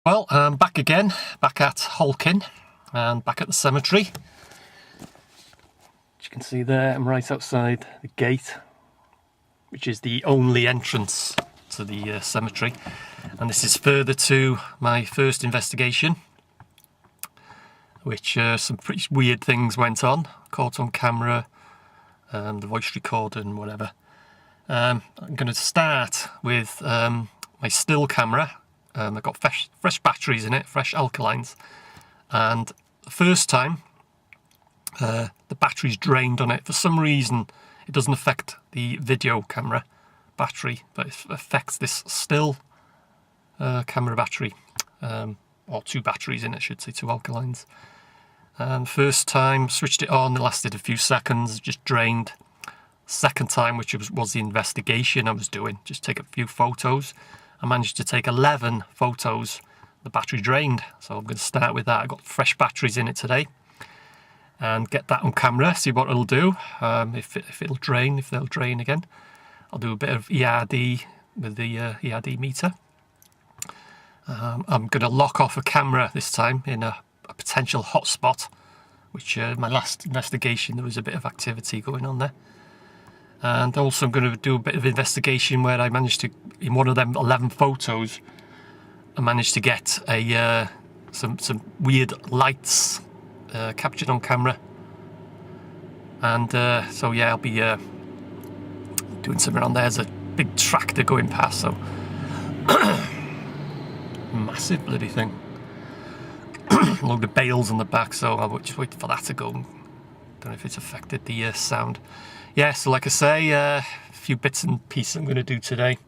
Well, I'm back again, back at Halkyn and back at the cemetery. As you can see there, I'm right outside the gate, which is the only entrance to the cemetery. And this is further to my first investigation, which some pretty weird things went on, caught on camera, the voice recorder and whatever. I'm going to start with my still camera. I've got fresh batteries in it, fresh alkalines, and the first time the battery's drained on it. For some reason it doesn't affect the video camera battery, but it affects this still camera battery, or two batteries in it, I should say, two alkalines. And first time switched it on, it lasted a few seconds, just drained. Second time, which was the investigation I was doing, just take a few photos. I managed to take 11 photos, the battery drained, so I'm going to start with that. I've got fresh batteries in it today and get that on camera, see what it'll do, if it'll drain, if they'll drain again. I'll do a bit of ERD with the ERD meter. I'm going to lock off a camera this time in a potential hotspot, which my last investigation there was a bit of activity going on there. And also I'm going to do a bit of investigation where I managed to, in one of them 11 photos, I managed to get a some weird lights captured on camera. And so yeah, I'll be doing something around there. There's a big tractor going past, so massive bloody thing. Load of bales on the back, so I'll just wait for that to go. Don't know if it's affected the sound. Yeah, so like I say, a few bits and pieces I'm going to do today,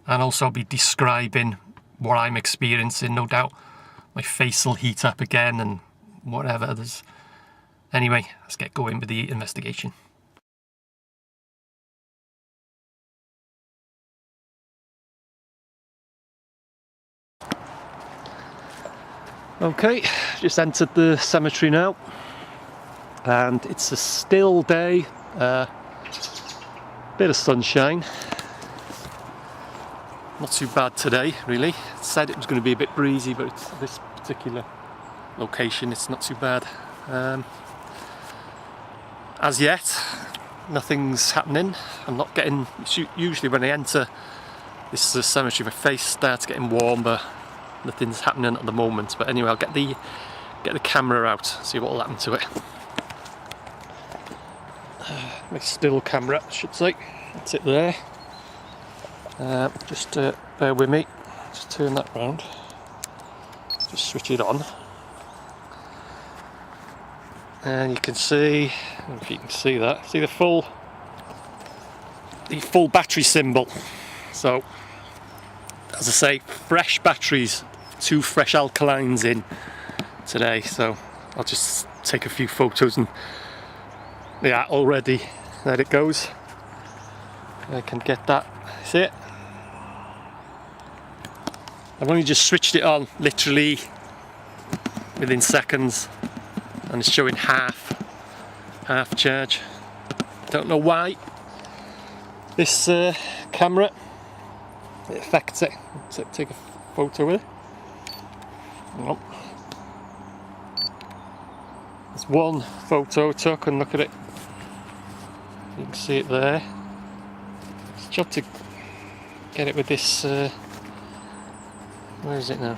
and also I'll be describing what I'm experiencing. No doubt my face will heat up again and whatever. Anyway, let's get going with the investigation. Okay, just entered the cemetery now, and it's a still day. Bit of sunshine, not too bad today really. It said it was going to be a bit breezy, but it's this particular location, it's not too bad. As yet nothing's happening. I'm not getting, usually when I enter this cemetery my face starts getting warm, but nothing's happening at the moment. But anyway, I'll get the camera out, see what will happen to it. My still camera, I should say. That's it there. Just bear with me. Just turn that round. Just switch it on. And you can see, I don't know if you can see that. See the full battery symbol. So, as I say, fresh batteries, 2 fresh alkalines in today. So I'll just take a few photos and yeah, already there it goes. I can get that. See it? I've only just switched it on, literally within seconds, and it's showing half charge. Don't know why this camera, it affects it. So take a photo with it. Nope. There's one photo I took, and look at it. You can see it there. It's job to get it with this. Where is it now?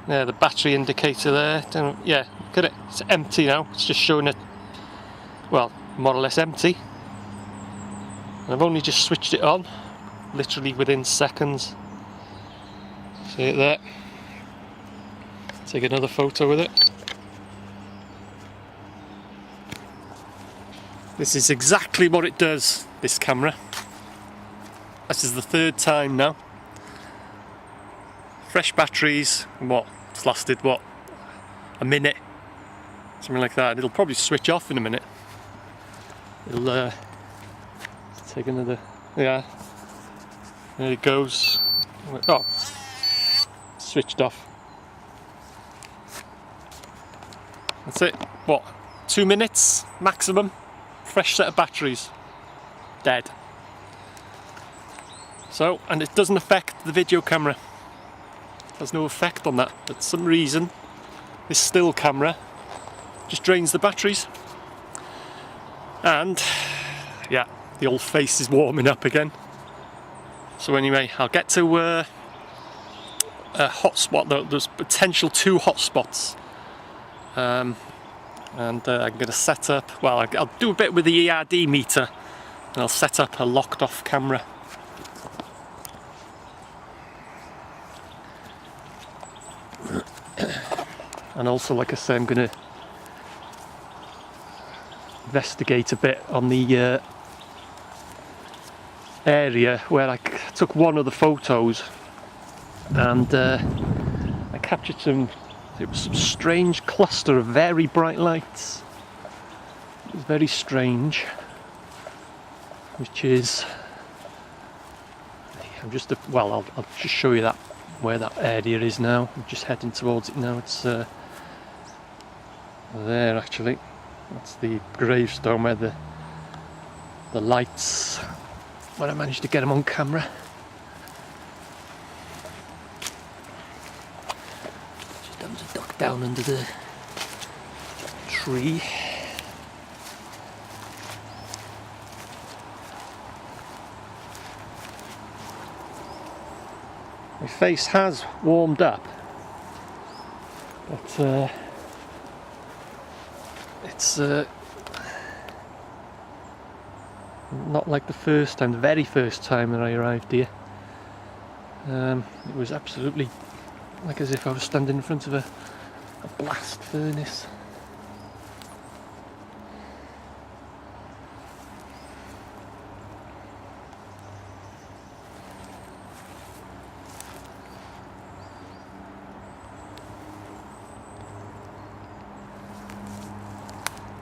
Yeah, the battery indicator there. Yeah, look at it. It's empty now. It's just showing it. Well, more or less empty. And I've only just switched it on, literally within seconds. See it there? Take another photo with it. This is exactly what it does, this camera. This is the 3rd time now. Fresh batteries, what? It's lasted, what? A minute? Something like that. It'll probably switch off in a minute. It'll take another, yeah. There it goes. Oh, switched off. That's it. What? 2 minutes maximum? Fresh set of batteries. Dead. So, and it doesn't affect the video camera. has no effect on that. For some reason, this still camera just drains the batteries. And yeah, the old face is warming up again. So anyway, I'll get to a hotspot. There's potential 2 hotspots. And I'm going to set up, well, I'll do a bit with the ERD meter, and I'll set up a locked off camera. And also, like I say, I'm going to investigate a bit on the area where I took one of the photos, and I captured some. It was some strange cluster of very bright lights. It was very strange, which is, I'll just show you that where that area is now. I'm just heading towards it now. It's there actually. That's the gravestone where the lights, when I managed to get them on camera. Just duck down under the tree. My face has warmed up, but it's not like the very first time that I arrived here. It was absolutely like as if I was standing in front of a blast furnace.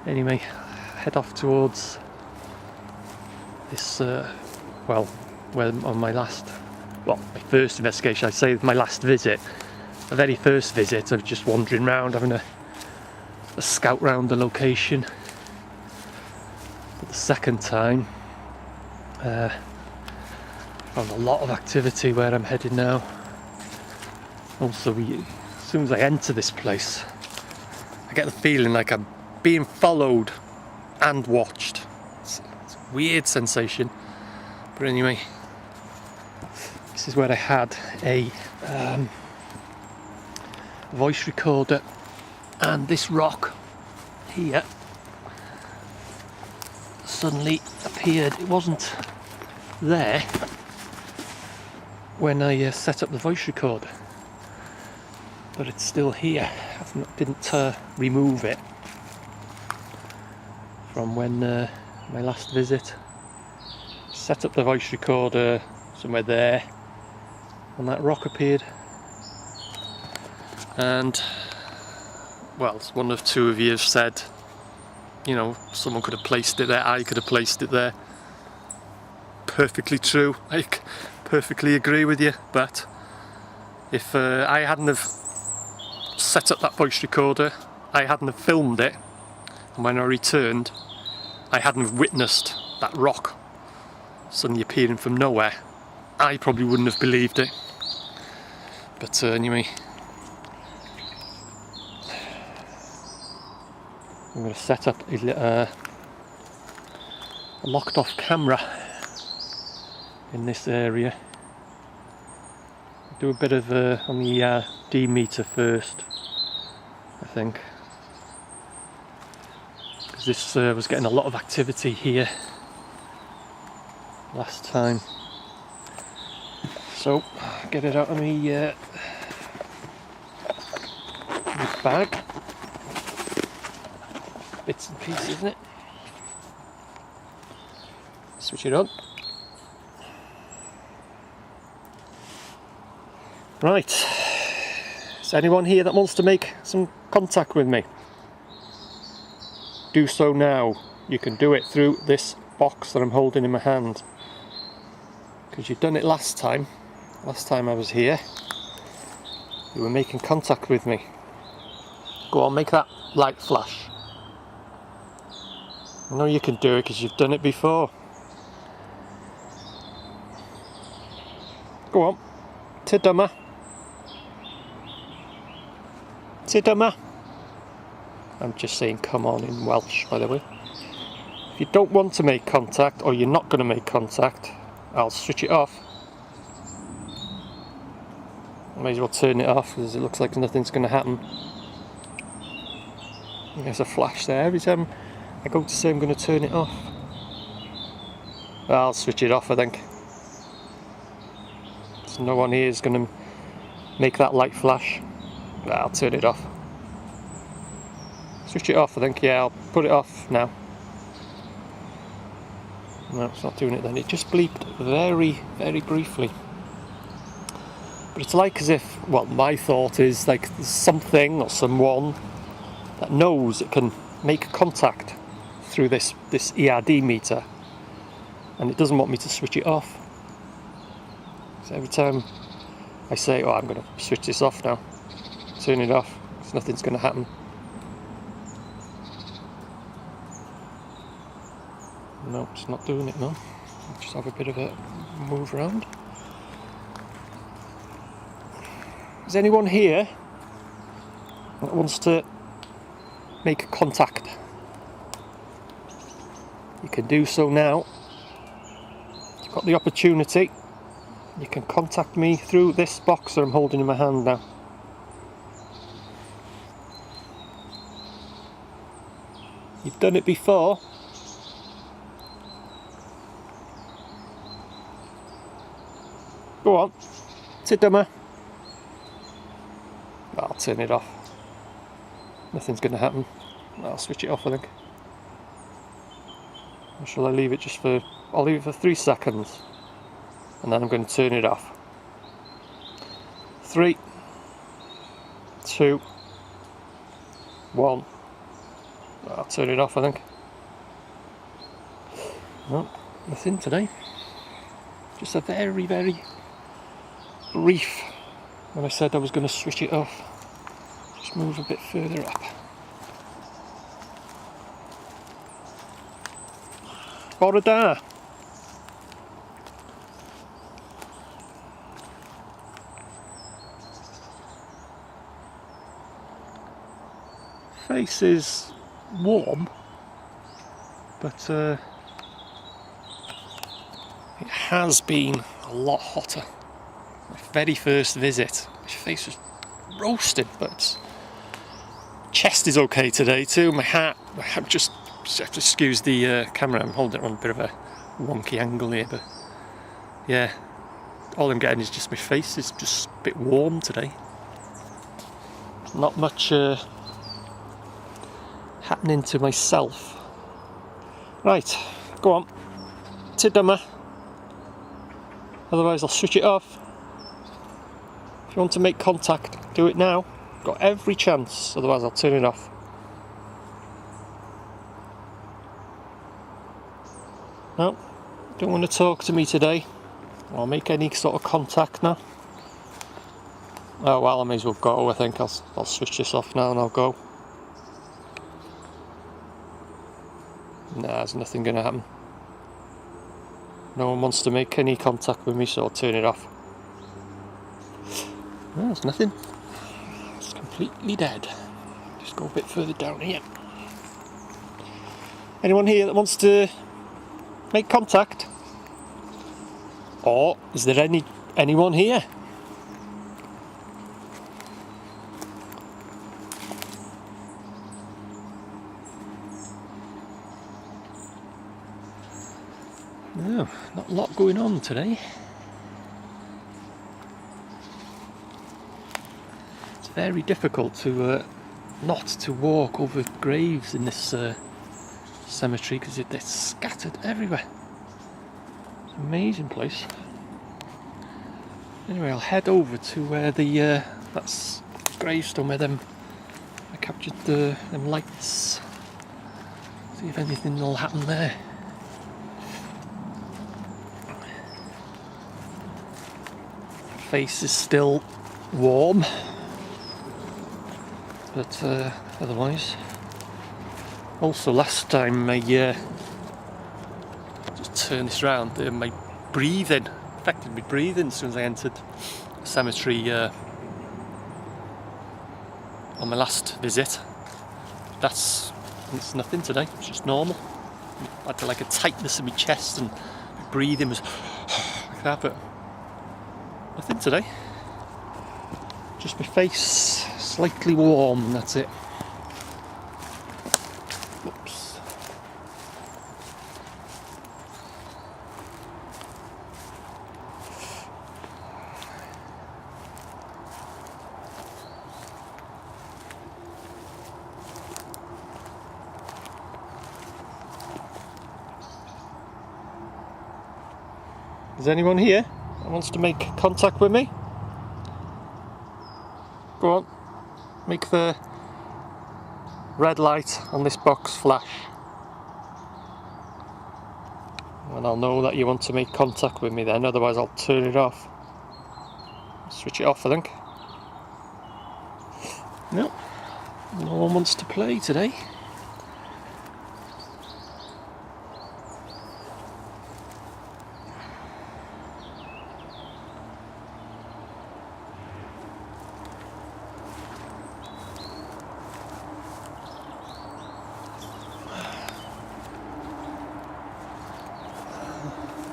Anyway, head off towards this, where on my first investigation, I'd say my last visit, the very first visit of just wandering around, having a scout round the location. But the second time, found a lot of activity where I'm headed now. Also, as soon as I enter this place, I get the feeling like I'm being followed and watched. It's a weird sensation, but anyway, this is where I had a voice recorder, and this rock here suddenly appeared. It wasn't there when I set up the voice recorder, but it's still here. I didn't remove it from when my last visit. Set up the voice recorder somewhere there, and that rock appeared. And well, one of 2 of you have said, you know, someone could have placed it there, I could have placed it there. Perfectly true. I perfectly agree with you, but if I hadn't have set up that voice recorder, I hadn't have filmed it, and when I returned, I hadn't have witnessed that rock suddenly appearing from nowhere, I probably wouldn't have believed it. But anyway, I'm going to set up a locked off camera in this area. Do a bit of on the D meter first, I think. This was getting a lot of activity here last time, so get it out of my bag. Bits and pieces, isn't it? Switch it on. Right, is anyone here that wants to make some contact with me? Do so now. You can do it through this box that I'm holding in my hand, because you've done it last time I was here. You were making contact with me. Go on, make that light flash. I know you can do it because you've done it before. Go on, to dummer. Sit down, ma. I'm just saying come on in Welsh, by the way. If you don't want to make contact, or you're not going to make contact, I'll switch it off. I may as well turn it off because it looks like nothing's going to happen. There's a flash there every time I go to say I'm going to turn it off. I'll switch it off, I think. So no one here is going to make that light flash. I'll turn it off. Switch it off, I think. Yeah, I'll put it off now. No, it's not doing it then. It just bleeped very, very briefly. But it's like as if, well, my thought is like there's something or someone that knows it can make contact through this ERD meter, and it doesn't want me to switch it off. So every time I say, oh, I'm going to switch this off now, turn it off, because nothing's going to happen. No, it's not doing it, no. I'll just have a bit of a move around. Is anyone here that wants to make contact? You can do so now. You've got the opportunity. You can contact me through this box that I'm holding in my hand now. You've done it before. Go on, sit down, ma. I'll turn it off. Nothing's going to happen. I'll switch it off, I think. Or shall I leave it just for... I'll leave it for 3 seconds. And then I'm going to turn it off. 3, 2, 1. I'll turn it off, I think. No, nothing today. Just a very, very brief when I said I was going to switch it off. Just move a bit further up. Bore da. Face is warm, but it has been a lot hotter. My very first visit, my face was roasted, but chest is okay today too. My hat just have to excuse the camera, I'm holding it on a bit of a wonky angle here, but yeah, all I'm getting is just my face is just a bit warm today. Not much happening to myself. Right, go on, sit down, ma. Otherwise I'll switch it off. If you want to make contact, do it now. Got every chance, otherwise I'll turn it off. No, don't want to talk to me today. I'll make any sort of contact now. Oh well, I may as well go, I think. I'll switch this off now and I'll go. Nah, there's nothing going to happen. No one wants to make any contact with me, so I'll turn it off. No, there's nothing. It's completely dead. Just go a bit further down here. Anyone here that wants to make contact? Or is there anyone here? No, not a lot going on today. It's very difficult to not to walk over graves in this cemetery because they're scattered everywhere. It's an amazing place. Anyway, I'll head over to where the that's gravestone where I captured them lights. See if anything will happen there. Face is still warm, but otherwise. Also, last time I just turn this round, my breathing affected me breathing as soon as I entered the cemetery. on my last visit. It's nothing today, it's just normal. I had like a tightness in my chest and my breathing was like that, but nothing today. Just my face slightly warm, and that's it. Whoops. Is anyone here that wants to make contact with me? Go on, make the red light on this box flash. And I'll know that you want to make contact with me then, otherwise I'll turn it off. Switch it off, I think. No, no one wants to play today.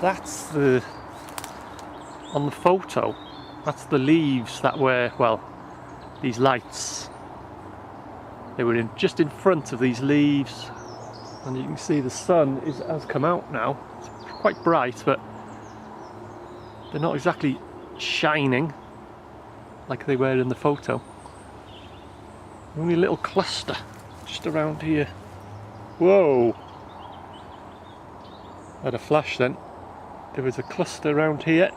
That's on the photo, that's the leaves that were, well, these lights. They were just in front of these leaves, and you can see the sun has come out now. It's quite bright, but they're not exactly shining like they were in the photo. Only a little cluster just around here. Whoa! I had a flash then. There was a cluster around here,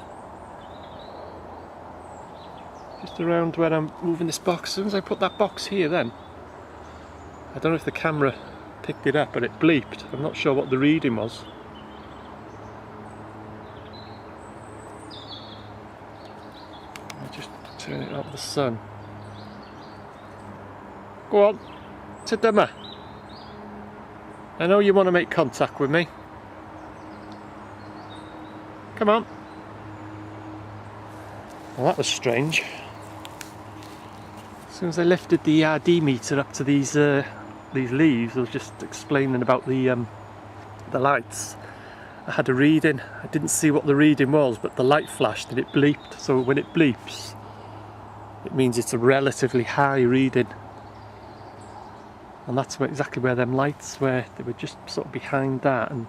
just around where I'm moving this box. As soon as I put that box here then, I don't know if the camera picked it up, but it bleeped. I'm not sure what the reading was. I'll just turn it off the sun. Go on, Tidema. I know you want to make contact with me. Come on. Well, that was strange. As soon as I lifted the ERD meter up to these leaves, I was just explaining about the lights. I had a reading. I didn't see what the reading was, but the light flashed and it bleeped. So when it bleeps, it means it's a relatively high reading. And that's exactly where them lights were. They were just sort of behind that and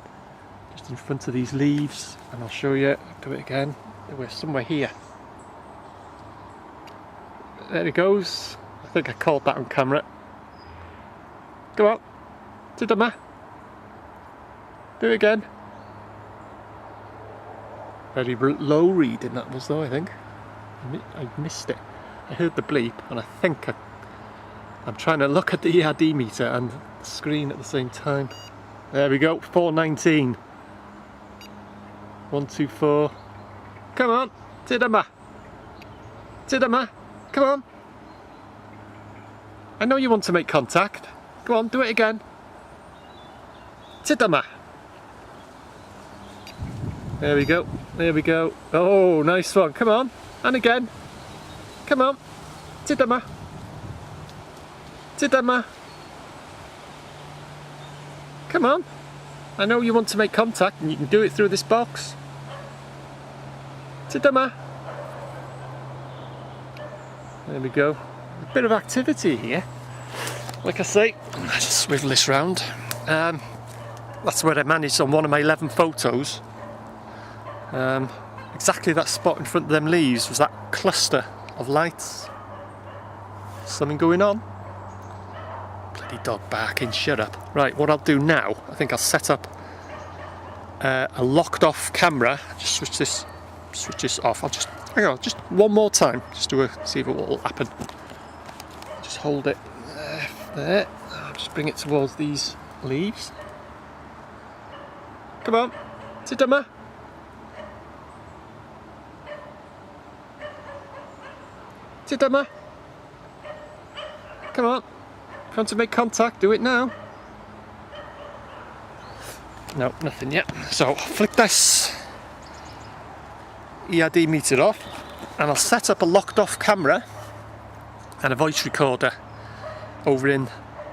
just in front of these leaves. And I'll show you, I'll do it again. They were somewhere here. There it goes. I think I caught that on camera. Go on, Tidema. Do it again. Very low reading that was though, I think. I missed it. I heard the bleep and I think I'm trying to look at the ERD meter and the screen at the same time. There we go, 419. 124. Come on, Tidema. Tidema, come on. I know you want to make contact. Go on, do it again. Tidema. There we go, there we go. Oh, nice one, come on. And again. Come on, Tidema. Tidema. Come on. I know you want to make contact and you can do it through this box. Tidema. There we go. A bit of activity here. Like I say, I just swivel this round. That's where I managed on one of my 11 photos. Exactly that spot in front of them leaves was that cluster of lights. Something going on. Bloody dog barking, shut up. Right, what I'll do now, I think I'll set up a locked off camera. Just switch this off. I'll just, hang on, just one more time, just to see what will happen. Just hold it there. I'll just bring it towards these leaves. Come on, Tidema. Tidema. Come on. If you want to make contact, do it now. No, nothing yet. So I'll flick this ERD meter off and I'll set up a locked off camera and a voice recorder over in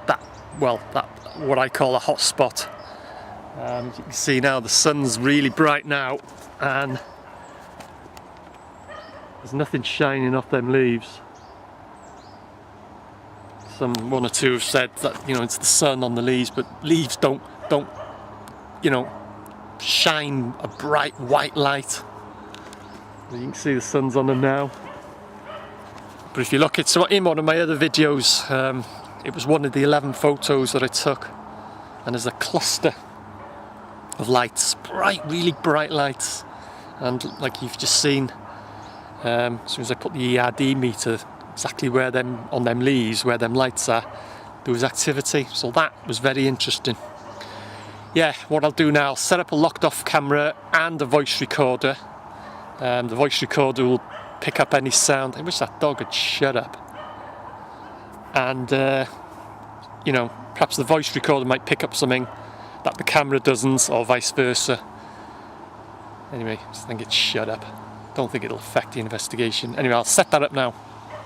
that, well, that what I call a hot spot. As you can see now, the sun's really bright now, and there's nothing shining off them leaves. One or two have said that, you know, it's the sun on the leaves, but leaves don't, you know, shine a bright white light. As you can see, the sun's on them now. But if you look at, so in one of my other videos, it was one of the 11 photos that I took, and there's a cluster of lights, really bright lights, and like you've just seen, as soon as I put the ERD meter exactly where them on them leaves, where them lights are, there was activity. So that was very interesting. Yeah, what I'll do now, I'll set up a locked off camera and a voice recorder. The voice recorder will pick up any sound. I wish that dog had shut up. And you know, perhaps the voice recorder might pick up something that the camera doesn't, or vice versa. Anyway, I just think it's shut up. Don't think it'll affect the investigation. Anyway, I'll set that up now.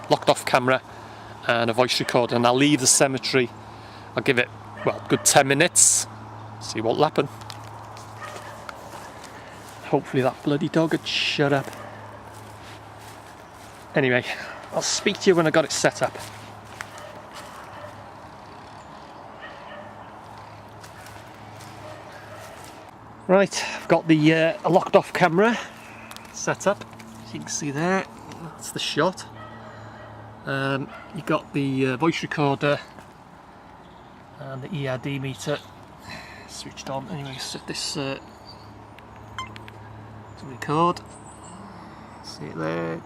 Locked off camera and a voice recorder, and I'll leave the cemetery. I'll give it, well, a good 10 minutes. See what'll happen. Hopefully that bloody dog had shut up. Anyway, I'll speak to you when I got it set up. Right, I've got the a locked off camera set up. As you can see there, that's the shot. You got the voice recorder and the ERD meter switched on. Anyway, set this to record. See it there,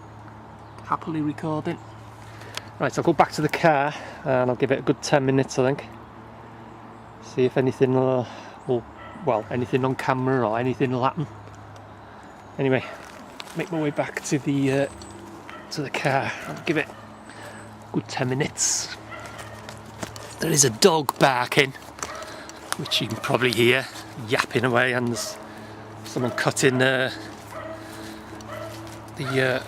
happily recording. Right, I'll go back to the car and I'll give it a good 10 minutes, I think. See if anything anything on camera or anything will happen. Anyway, make my way back to the car. I'll give it a good 10 minutes. There is a dog barking, which you can probably hear, yapping away, and there's someone cutting the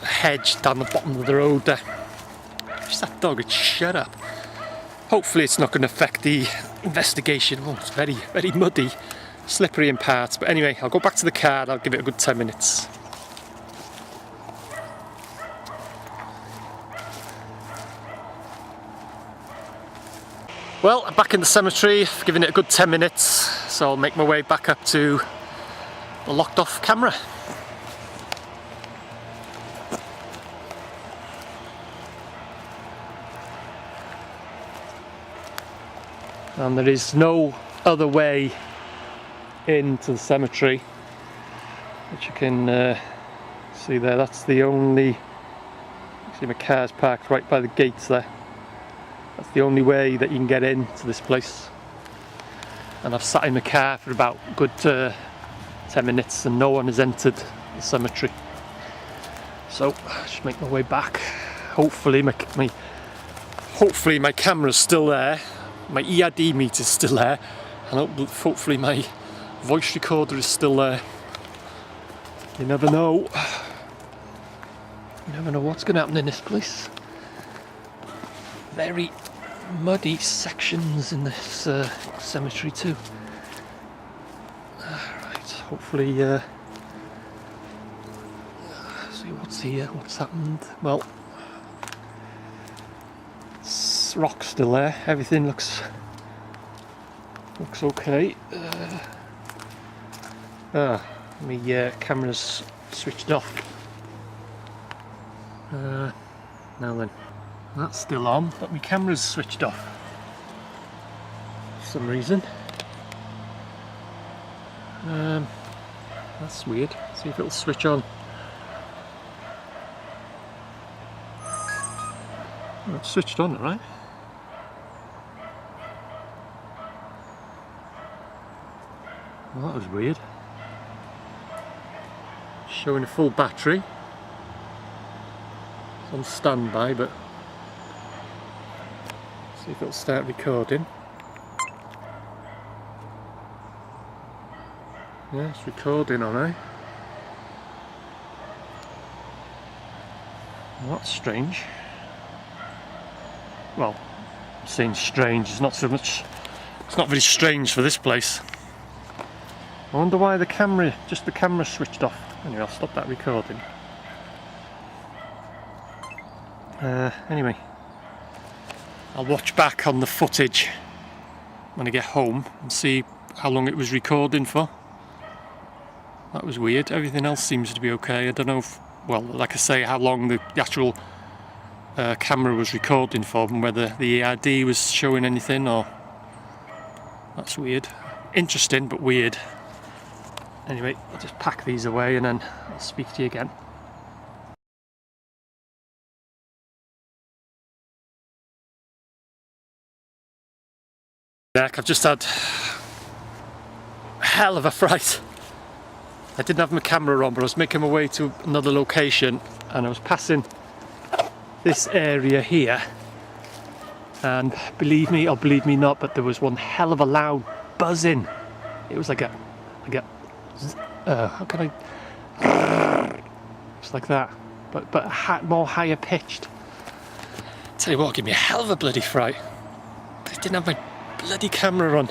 hedge down the bottom of the road there. Just that dog had shut up. Hopefully it's not going to affect the investigation. Oh, it's very, very muddy, slippery in parts. But anyway, I'll go back to the car and I'll give it a good 10 minutes. Well, I'm back in the cemetery. I've given it a good 10 minutes, so I'll make my way back up to the locked off camera. And there is no other way into the cemetery, which you can see there. That's the only, see my car's parked right by the gates there. That's the only way that you can get into this place. And I've sat in the car for about a good 10 minutes and no one has entered the cemetery. So I should make my way back. Hopefully my camera's still there. My ERD meter's still there, and hopefully my voice recorder is still there. You never know. You never know what's going to happen in this place. Very muddy sections in this cemetery too. Right, hopefully see what's here, what's happened. Well, rock's still there, everything looks okay. My camera's switched off. Now then, that's still on, but my camera's switched off for some reason. That's weird. See if it'll switch on. Oh, it's switched on, alright. Well, that was weird. Showing a full battery. It's on standby, but see if it'll start recording. Yeah, it's recording, alright. Well, that's strange. Well, saying strange, it's not so much, it's not very strange for this place. I wonder why the camera switched off. Anyway, I'll stop that recording. Anyway, I'll watch back on the footage when I get home and see how long it was recording for. That was weird. Everything else seems to be okay. I don't know if, well, like I say, how long the actual camera was recording for and whether the EID was showing anything or... That's weird. Interesting, but weird. Anyway, I'll just pack these away and then I'll speak to you again. I've just had a hell of a fright. I didn't have my camera on, but I was making my way to another location and I was passing this area here, and believe me or believe me not, but there was one hell of a loud buzzing. It was like a how can I, it's like that, but more higher pitched. Tell you what, give me a hell of a bloody fright. I didn't have my bloody camera on.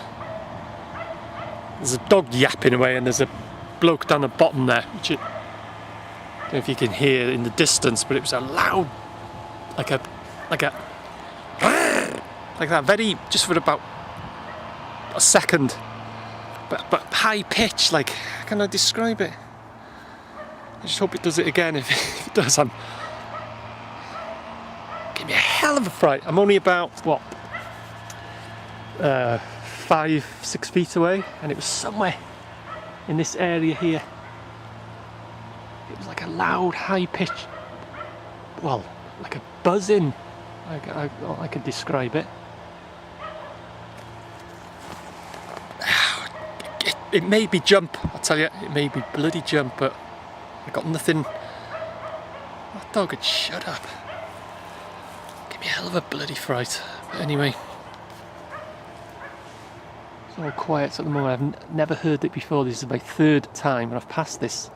There's a dog yapping away and there's a bloke down the bottom there, which I don't know if you can hear in the distance, but it was a loud, like that, very, just for about a second, but high pitch. Like, how can I describe it? I just hope it does it again. If it does, give me a hell of a fright. I'm only about what, 5-6 feet away, and it was somewhere in this area here. It was like a loud, high pitch, well, like a buzzing. I could describe it. It made me jump, I tell you, it made me bloody jump, but I got nothing. That dog had shut up. Give me a hell of a bloody fright. But anyway, it's all quiet at the moment. I've never heard it before. This is my third time and I've passed this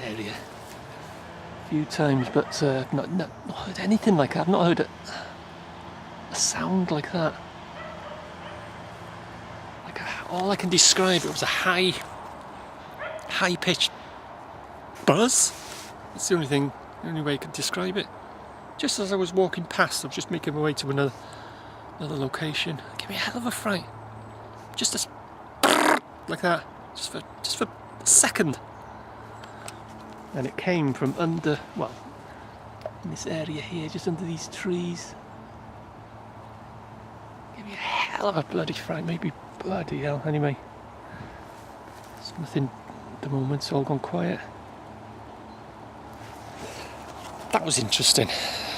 area a few times, but I've not heard anything like that. I've not heard a sound like that. All I can describe, it was a high pitched buzz. That's the only way I can describe it. Just as I was walking past, I was just making my way to another location. It gave me a hell of a fright. Just like that, just for a second. And it came from under, well, in this area here, just under these trees. Gave me a hell of a bloody fright, maybe bloody hell. Anyway, there's nothing at the moment, it's all gone quiet. That was interesting.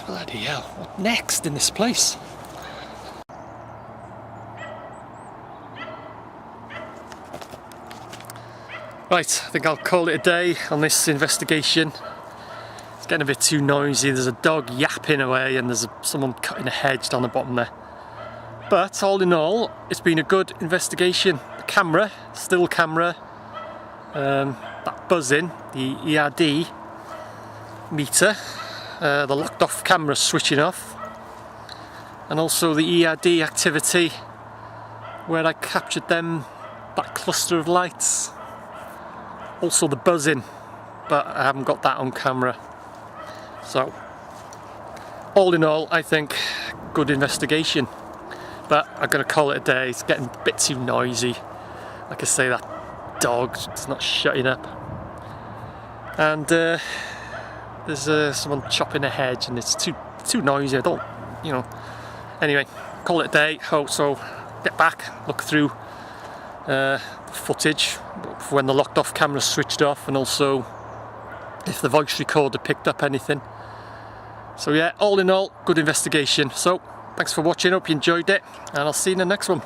Bloody hell, what next in this place? Right, I think I'll call it a day on this investigation. It's getting a bit too noisy. There's a dog yapping away and there's someone cutting a hedge down the bottom there. But all in all, it's been a good investigation. The camera, still camera, that buzzing, the EID meter, the locked off camera switching off, and also the EID activity where I captured that cluster of lights. Also the buzzing, but I haven't got that on camera. So, all in all, I think good investigation. But I'm going to call it a day. It's getting a bit too noisy. Like I say, that dog is not shutting up. And there's someone chopping a hedge and it's too noisy. I don't, you know. Anyway, call it a day. Hope so. Get back, look through footage when the locked off camera switched off, and also if the voice recorder picked up anything. So yeah, all in all, good investigation. So thanks for watching, hope you enjoyed it, and I'll see you in the next one.